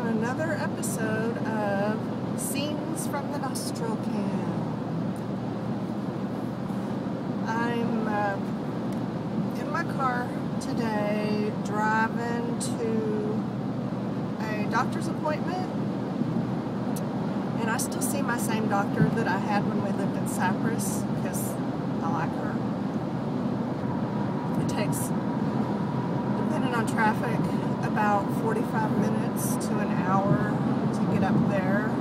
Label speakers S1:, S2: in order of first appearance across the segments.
S1: on another episode of Scenes from the NostrilCam. I'm in my car today driving to a doctor's appointment, and I still see my same doctor that I had when we lived in Cyprus because I like her. It takes, depending on traffic, about 45 minutes to an hour to get up there.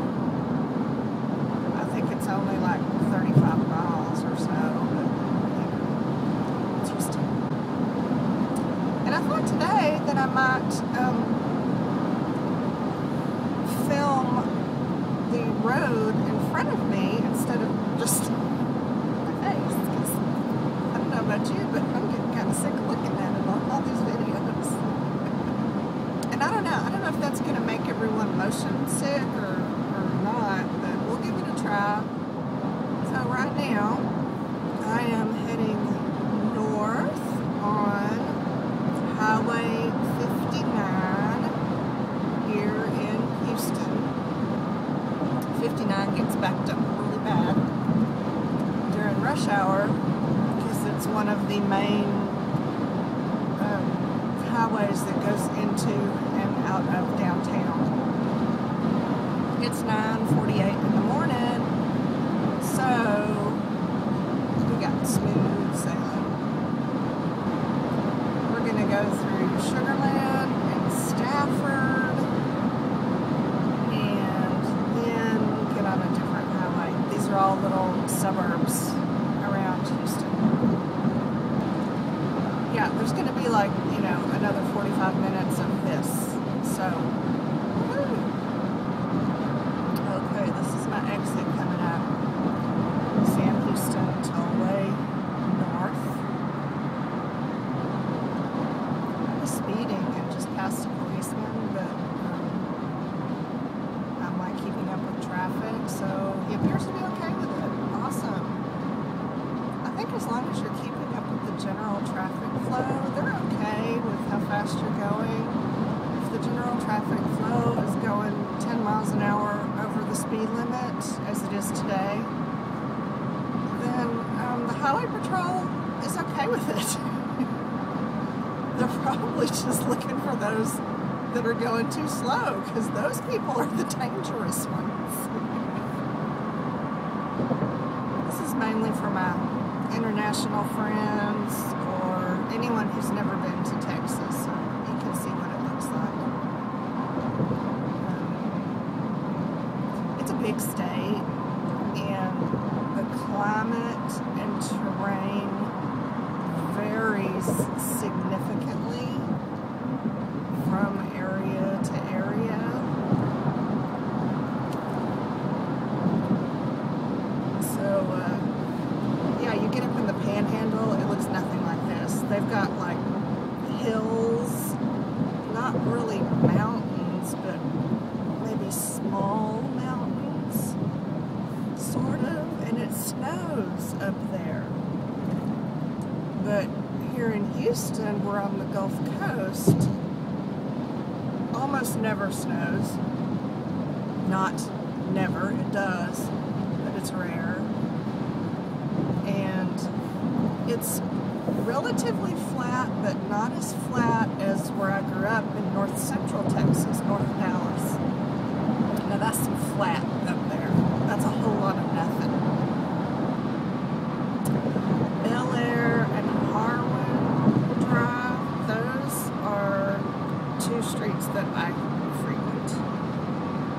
S1: I think it's only like 35 miles or so, but interesting. And I thought today that I might film the road in front of me instead of just my face, because I don't know about you, but I'm getting kind of sick of looking at it on all these videos. And I don't know if that's going to make everyone motion sick or not, but we'll give it a try. So right now, I am heading north on Highway 59 here in Houston. 59 gets backed up really bad during rush hour because it's one of the main highways that goes into and out of downtown. It's 9:48 in the morning, so we got smooth sailing. We're gonna go through Sugarland and Stafford, and then get on a different highway. These are all little suburbs around Houston. Yeah, there's going to be like, another 45 minutes of this, so, woo. Okay, this is my exit coming up. Sam Houston Tollway North. I was speeding and just passed a policeman, but I'm like keeping up with traffic, so he appears to be okay with it. Awesome. I think as long as you're keeping up with the general traffic flow, they're okay with how fast you're going. If the general traffic flow is going 10 miles an hour over the speed limit, as it is today, then the highway patrol is okay with it. They're probably just looking for those that are going too slow, because those people are the dangerous ones. This is mainly for my international friends or anyone who's never been to Texas, so you can see what it looks like. It's a big state, and the climate and terrain varies significantly from area to area. So, yeah, you get up in the Panhandle, it looks nothing like this. They've got like hills, not really mountains, but maybe small mountains, sort of, and it snows up there. But here in Houston, we're on the Gulf Coast, almost never snows. Not never, it does, but it's rare. And it's relatively flat, but not as flat as where I grew up in north central Texas, north Dallas. Now that's some flat up there. That's a whole lot of nothing. Bel Air and Harwin Drive, those are two streets that I frequent.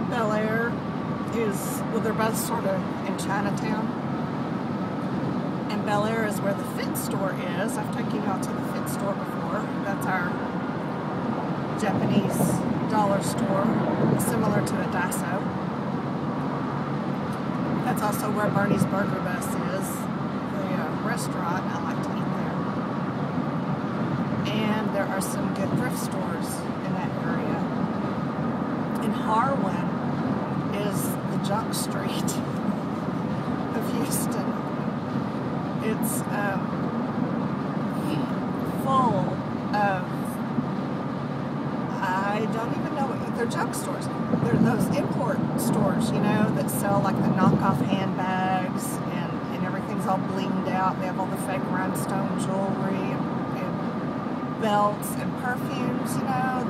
S1: Bel Air is, well, they're both sort of in Chinatown. Bel Air is where the Fit store is. I've taken y'all to the Fit store before. That's our Japanese dollar store, similar to a Daiso. That's also where Bernie's Burger Bus is, the restaurant. I like to eat there. And there are some good thrift stores in that area. And Harwin is the junk street of Houston. It's full of, I don't even know what they're junk stores. They're those import stores, you know, that sell like the knockoff handbags and everything's all blinged out. They have all the fake rhinestone jewelry and belts and perfumes, you know,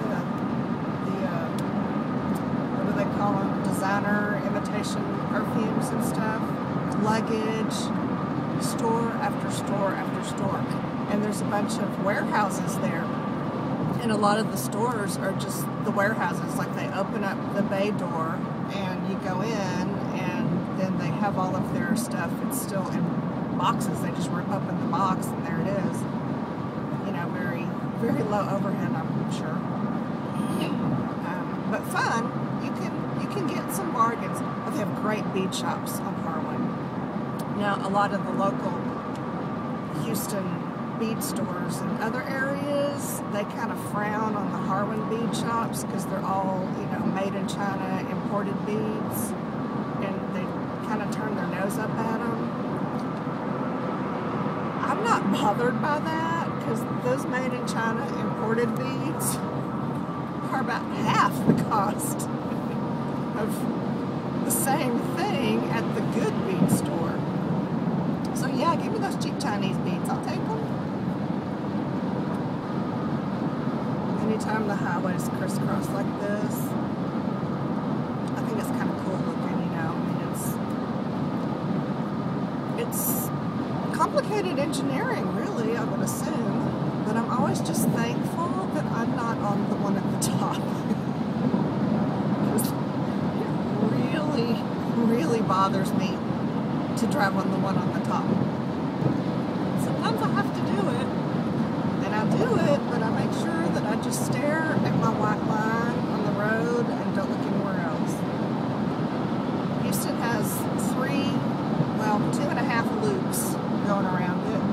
S1: what do they call them? Designer imitation perfumes and stuff. Luggage, store after store after store. And there's a bunch of warehouses there. And a lot of the stores are just the warehouses. Like they open up the bay door and you go in and then they have all of their stuff. It's still in boxes. They just rip open the box and there it is. You know, very, very low overhead, I'm sure. But fun. You can get some bargains. Oh, they have great bead shops on Harlan. Now, a lot of the local Houston bead stores in other areas, they kind of frown on the Harlan bead shops because they're all, you know, made in China, imported beads, and they kind of turn their nose up at them. I'm not bothered by that because those made in China imported beads are about half the cost of the same thing at the good bead store. So yeah, give me those cheap Chinese beads, I'll take them. Anytime the highways crisscross like this, I think it's kind of cool looking, you know. I mean, it's complicated engineering, really, I would assume. But I'm always just thankful that I'm not on the one at the top. It really bothers me to drive on the one on the top. Sometimes I have to do it, and I do it, but I make sure that I just stare at my white line on the road and don't look anywhere else. Houston has 2.5 loops going around it.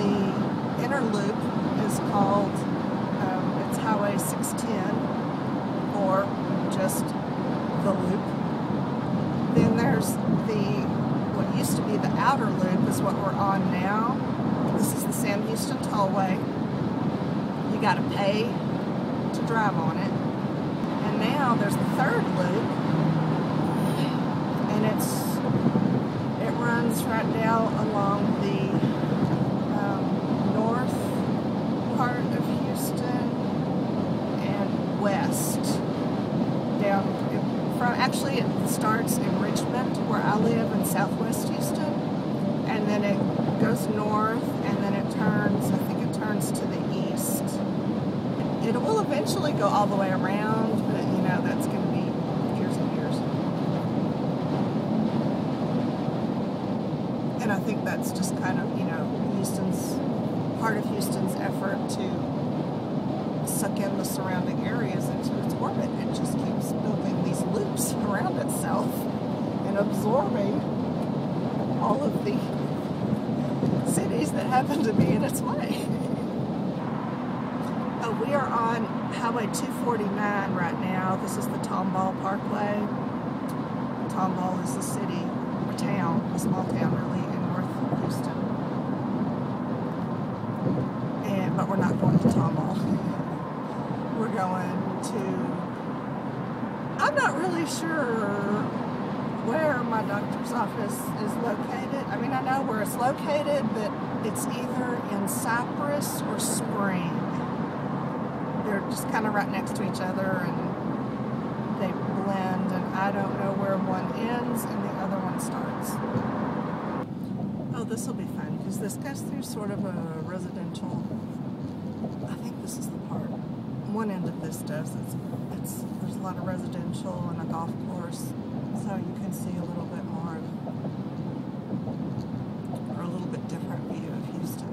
S1: The inner loop is called, it's Highway 610, or just the loop. Then there's what used to be the outer loop is what we're on now. This is the Sam Houston Tollway. You got to pay to drive on it. And now there's the third loop, and it runs right down along the north part of Houston and west down. Actually, it starts in Richmond, where I live, in southwest Houston, and then it goes north, and then it turns, I think it turns to the east. It will eventually go all the way around, but you know, that's going to be years and years. And I think that's just kind of, you know, part of Houston's effort to suck in the surrounding areas into its orbit. It just keeps building these loops around itself and absorbing all of the cities that happen to be in its way. Oh, we are on Highway 249 right now. This is the Tomball Parkway. Tomball is the city, or town, a small town really, in North Houston. But we're not going to Tomball. We're going to, I'm not really sure where my doctor's office is located. I mean, I know where it's located, but it's either in Cypress or Spring. They're just kind of right next to each other and they blend, and I don't know where one ends and the other one starts. Oh, this will be fun because this goes through sort of a residential, I think this is the part. One end of this does. There's a lot of residential and a golf course, so you can see a little bit more or a little bit different view of Houston.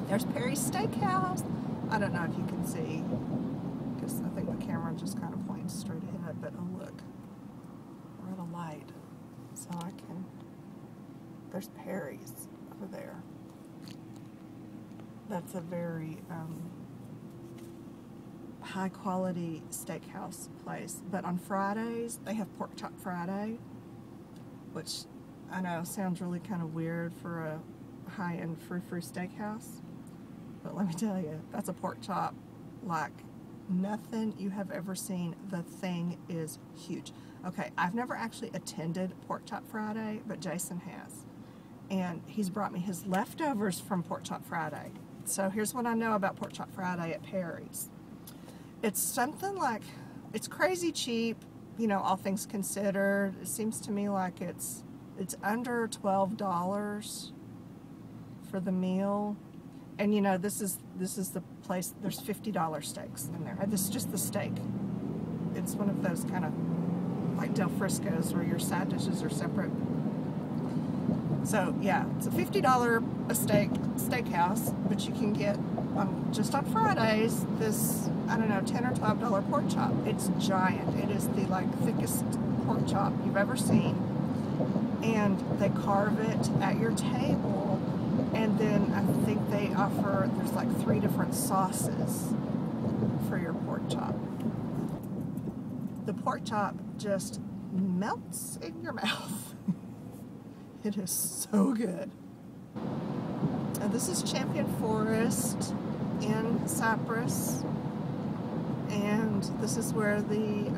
S1: There's Perry's Steakhouse. I don't know if you can see because I think the camera just kind of points straight ahead, but oh look, we're at a light, so I can. There's Perry's over there. That's a very high quality steakhouse place. But on Fridays, they have Pork Chop Friday, which I know sounds really kind of weird for a high-end frou-frou steakhouse. But let me tell you, that's a pork chop like nothing you have ever seen. The thing is huge. Okay, I've never actually attended Pork Chop Friday, but Jason has. And he's brought me his leftovers from Pork Chop Friday. So here's what I know about Pork Chop Friday at Perry's. It's something like, it's crazy cheap, you know, all things considered. It seems to me like it's under $12 for the meal. And you know, this is the place, there's $50 steaks in there. This is just the steak. It's one of those kind of like Del Frisco's where your side dishes are separate. So yeah, it's a $50 a steakhouse, but you can get just on Fridays this, I don't know, $10 or $12 pork chop. It's giant. It is the like thickest pork chop you've ever seen, and they carve it at your table. And then I think they offer, there's like 3 different sauces for your pork chop. The pork chop just melts in your mouth. It is so good. And this is Champion Forest in Cypress. And this is where the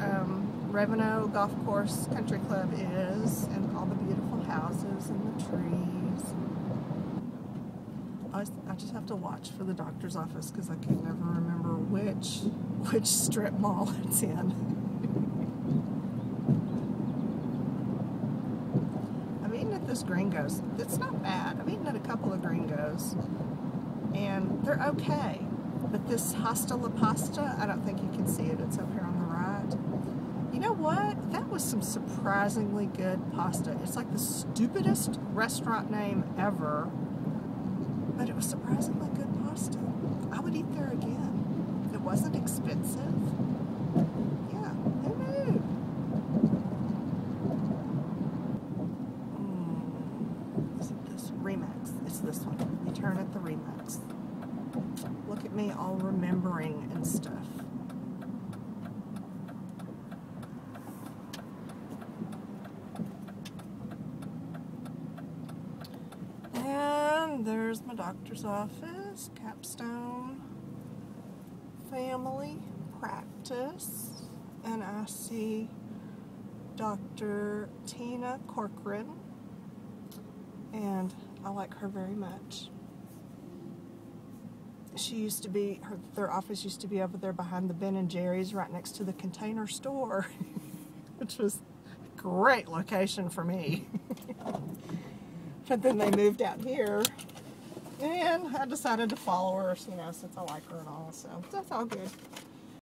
S1: Revenue Golf Course Country Club is, and all the beautiful houses and the trees. I just have to watch for the doctor's office because I can never remember which strip mall it's in. I've eaten at this Gringo's. It's not bad. I've eaten at a couple of Gringo's, and they're okay. But this Hasta La Pasta, I don't think you can see it. It's up here on the right. You know what? That was some surprisingly good pasta. It's like the stupidest restaurant name ever. But it was surprisingly good pasta. I would eat there again. It wasn't expensive. Yeah, who knew? Is it this? Remax. It's this one. You turn at the Remax. Look at me all remembering and stuff. And there's my doctor's office, Capstone Family Practice, and I see Dr. Tina Corcoran, and I like her very much. She used to be, their office used to be over there behind the Ben & Jerry's right next to the Container Store, which was a great location for me. But then they moved out here, and I decided to follow her, you know, since I like her and all, so that's all good.